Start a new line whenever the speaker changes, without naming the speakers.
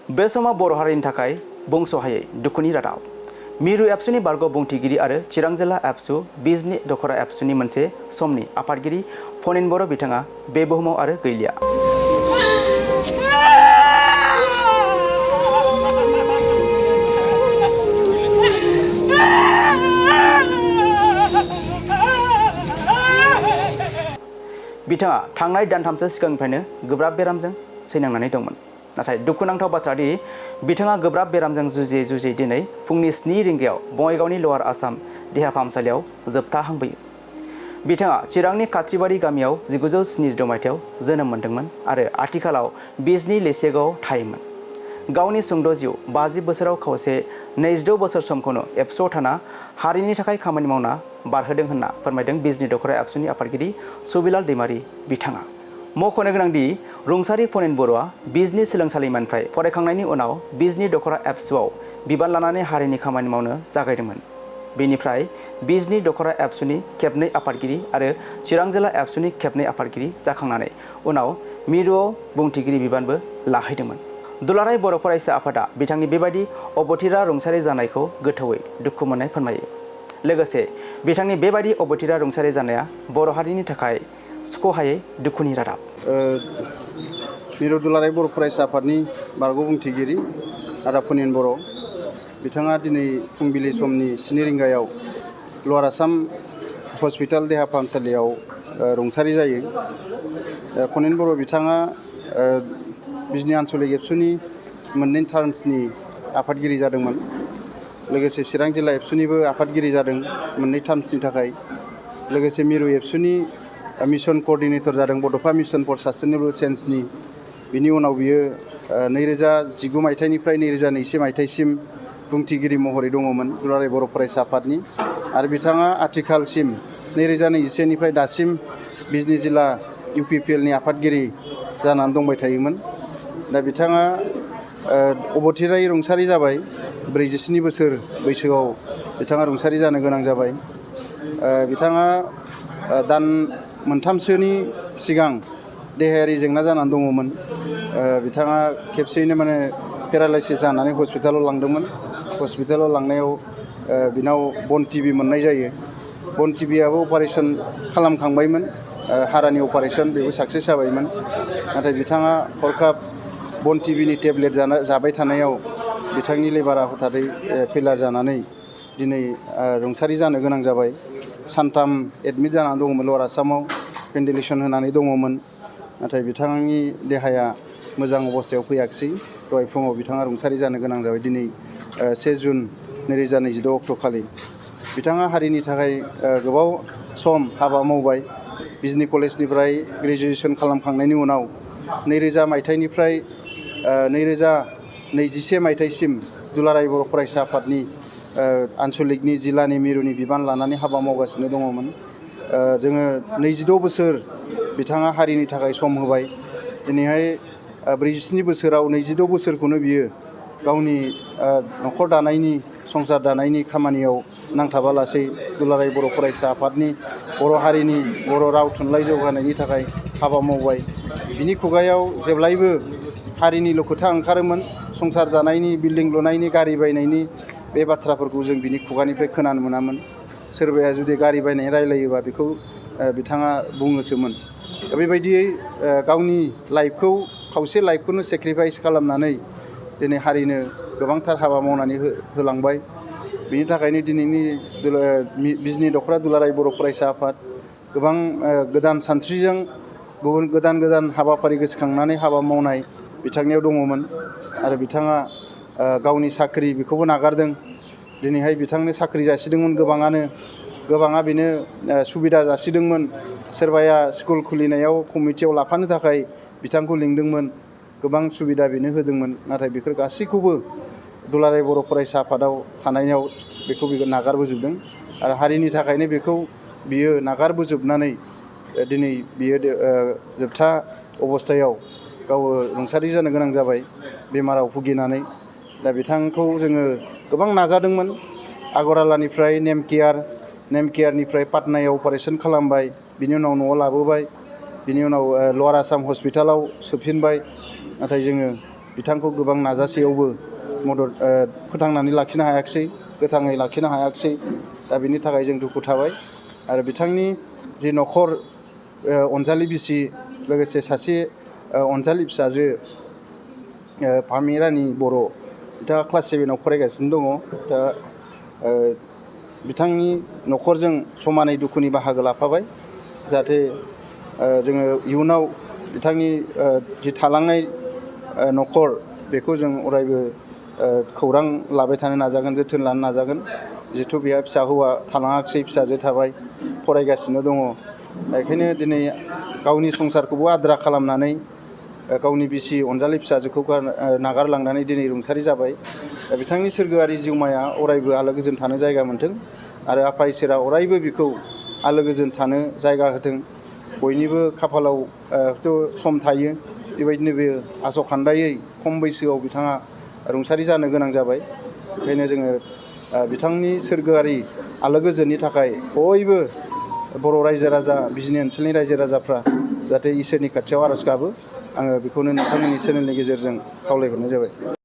बे समाव बर' हारिनि थाखाय बुंस'हायै दुखुनि रादाब। मिरु एबसुनि बारग' बुंथिगिरि आरो चिरां जिल्ला एबसु बिजनि दखरा एबसुनि मोनसे समनि आफादगिरि फनिन बर' बिथाङा बे बुहुमाव आरो गैलिया। बिथाङा थांनाय दानथामसो सिगांनिफ्रायनो गोब्राब बेरामजों सैनांनानै दंमोन। नाथाय दुखुनांथाव बाथ्रा दि बिथाङा गोब्राब बेरामजों जुजियै दिनै फुंनि 7 रिंगायाव बङाइगावनि लवार आसाम देहा फाहामसालियाव जोबथाहांबोयो। बिथाङा चिरांनि खाथ्रिबारि गामियाव 1976 मायथाइयाव जोनोम मोन्दोंमोन आरो आथिखालाव बिजनि लेसेगावआव थायोमोन। गावनि सुंद' जिउ 50 बोसोराव खावसे 26 बोसोर समखौनो एबसुआव थाना हारिनि थाखाय खामानि मावना बारहोदों होनना फोरमायदों बिजनि दखरा एबसुनि आफादगिरि सुबिलाल दैमारि बिथाङा। मख'नो गोनांदि रुंसारि फनिन बर'आ बिजनि सोलोंसालिमानिफ्राय फरायखांनायनि उनाव बिजनि दखरा एबसुआव बिबान लानानै हारिनि खामानि मावनो जागायदोंमोन। बेनिफ्राय बिजनि दखरा एबसुनि खेबनै आफादगिरि आरो चिरां जिल्ला एबसुनि खेबनै आफादगिरि जाखांनानै उनाव मिरुआव बुंथिगिरि बिबानबो लाहैदोंमोन। दुलाराय बर' फरायसा आफादा बिथांनि बेबायदि अबथिरा रुंसारि जानायखौ गोथौयै दुखु मोननाय फोरमायो। लोगोसे बिथांनि बेबायदि अबथिरा रुंसारि जानाया बर' हारिनि थाखाय सुख'हायै दुखुनि रादाब।
मिरु दुलाराय बर' फरायसा आफादनि बारग' बुंथिगिरि आदा फनिन बर' बिथाङा दिनै फुंबिलि समनि 7 रिंगायाव लवार आसाम हस्पिटाल देहा फाहामसालियाव रुंसारि जायो। फनिन बर' बिथाङा बिजनि आन्सलिक एबसुनि मोननै टार्मसनि आफादगिरि जादोंमोन। लोगोसे चिरां जिल्ला एबसुनिबो आफादगिरि जादों मोननै टार्मसनि थाखाय। लोगोसे मिरु एबसुनि मिशन कअर्डिनेटर जादों बड'फा मिशन फर सास्टेनेबल चेन्जनि। बिनि उनाव बियो 2019 मायथाइनिफ्राय 2021 मायथाइसिम बुंथिगिरि महरै दङमोन दुलाराय बर' फरायसा आफादनि। आरो बिथाङा आथिखालसिम 2021निफ्राय दासिम बिजनि जिल्ला UPPLनि आफादगिरि जानानै दंबाय थायोमोन। दा बिथाङा अबथिरायै रुंसारि जाबाय। 47 बोसोर बैसोआव बिथाङा रुंसारि जानो गोनां जाबाय। बिथाङा दान मोनथामसोनि सिगां देहायारि जेंना जानानै दङमोन। बिथाङा खेबसेयैनो पेरालाइसिस जानानै हस्पिटालाव लांदोंमोन। हस्पिटालाव लांनायाव बिनाव बन टिबि मोननाय जायो। बन टिबिआबो अपारेसन खालामखांबायमोन, हारानि अपारेसन बेबो साक्सेस जाबायमोन। नाथाय बिथाङा हरखाब बन टिबिनि टेब्लेट जाबाय थानायाव बिथांनि लिभारा हथारै फेलार जानानै दिनै रुंसारि जानो गोनां जाबाय। सानथाम एडमिट जानानै दङमोन लवार आसामाव, भेन्टिलेसन होनानै दङमोन। नाथाय बिथांनि देहाया मोजां अबस्थायाव फैयाखिसै। दहाय फुङाव बिथाङा रुंसारि जानो गोनां जाबाय दिनै 1 जुन 2026 अक्ट'खालि। बिथाङा हारिनि थाखाय गोबाव सम हाबा मावबाय। बिजनि कलेजनिफ्राय ग्रेजुवेसन खालामखांनायनि उनाव 2000 मायथाइनिफ्राय 2021 मायथाइसिम दुलाराय बर' फरायसा आफादनि आन्सलिकनि जिल्लानि मिरुनि बिबान लानानै हाबा मावगासिनो दङमोन। जोङो 22 बोसोर बिथाङा हारिनि थाखाय सम होबाय। दिनैहाय 47 बोसोराव 22 बोसोरखौनो बियो गावनि न'खर दानायनि, संसार दानायनि खामानियाव नांथाबालासै दुलाराय बर' फरायसा आफादनि बर' हारिनि बर' राव थुनलाइ जौगानायनि थाखाय हाबा मावबाय। बिनि खुगायाव जेब्लायबो हारिनिल' खोथा ओंखारोमोन। संसार जानायनि, बिल्डिं लुनायनि, गारि बायनायनि बे बाथ्राफोरखौ जों बिनि खुगानिफ्राय खोनानो मोनामोन। सोरबाया जुदि गारि बायनाय रायलायोबा बेखौ बिथाङा बुङोसोमोन। बेबायदियै गावनि लाइफखौ, खावसे लाइफखौनो सेक्रिफाइस खालामनानै दिनै हारिनो गोबांथार हाबा मावनानै होलांबाय। बिनि थाखायनो दिनैनि बिजनि दखरा दुलाराय बर' फरायसा आफाद गोबां गोदान सानस्रिजों गोदान हाबाफारि गोसोखांनानै हाबा मावनाय बिथांनियाव दङमोन। आरो बिथाङा गावनि साख्रि बेखौबो नागारदों। दिनैहाय बिथांनो साख्रि जासिदोंमोन गोबाङा बेनो सुबिदा जासिदोंमोन। सोरबाया स्कुल खुलिनायाव कमिटियाव लाफानो थाखाय बिथांखौ लिंदोंमोन। गोबां सुबिदा बेनो होदोंमोन। नाथाय बेफोर गासैखौबो दुलाराय बर' फरायसा आफादाव थानायाव बेखौ नागारबोजोबदों। आरो हारिनि थाखायनो बेखौ बियो नागारबोजोबनानै दिनै बियो जोबथा अबस्थायाव गाव रुंसारि जानो गोनां जाबाय बेमाराव भुगिनानै। दा बिथांखौ जोङो गोबां नाजादोंमोन। आगरआलानिफ्राय नेम केयारनिफ्राय पाटनायाव अपारेसन खालामबाय। बिनि उनाव न'आव लाबोबाय। बिनि उनाव लवार आसाम हस्पिटालाव सोफिनबाय। नाथाय जोङो बिथांखौ गोबां नाजासेयावबो मदद फोथांनानै लाखिनो हायाखिसै, गोथाङै लाखिनो हायाखिसै। दा बिनि थाखाय जों दुखु थाबाय। आरो बिथांनि जि न'खर, अनजालि बिसि, लोगोसे सासे अनजालि फिसाजो फामि रानि बर', बिथाङा क्लास 7आव फरायगासिनो दङ। दा बिथांनि न'खरजों समानै दुखुनि बाहागो लाफाबाय, जाहाथे जोङो इयुनाव बिथांनि जि थालांनाय न'खर, बेखौ जों अरायबो खौरां लाबाय थानो नाजागोन, जोथोन लानो नाजागोन। जिहेथु बेहा फिसा हौवा थालाङाखिसै, फिसाजो थाबाय, फरायगासिनो दङ। बेखायनो दिनै गावनि संसारखौबो आद्रा खालामनानै गावनि बिसि अनजालि फिसाजोखौ नागारलांनानै दिनै रुंसारि जाबाय। दा बिथांनि सोरगोआरि जिउमाया अरायबो आलो गोजोन थानो जायगा मोन्थों आरो आफा इसोरा अरायबो बिखौ आलो गोजोन थानो जायगा होथों। बयनिबो खाफालाव सम थायो, बेबायदिनो बे आसखान्दायै खम बैसोआव बिथाङा रुंसारि जानो गोनां जाबाय। बेखायनो जोङो बिथांनि सोरगोआरि आलो गोजोननि थाखाय बयबो बर' रायजो राजा, बिजिनि ओनसोलनि रायजो राजाफ्रा जाहाथे इसोरनि खाथियाव आर'ज गाबो। आङो बेखौनो नोंथांमोननि चेनेलनि गेजेरजों खावलायहरनाय जाबाय।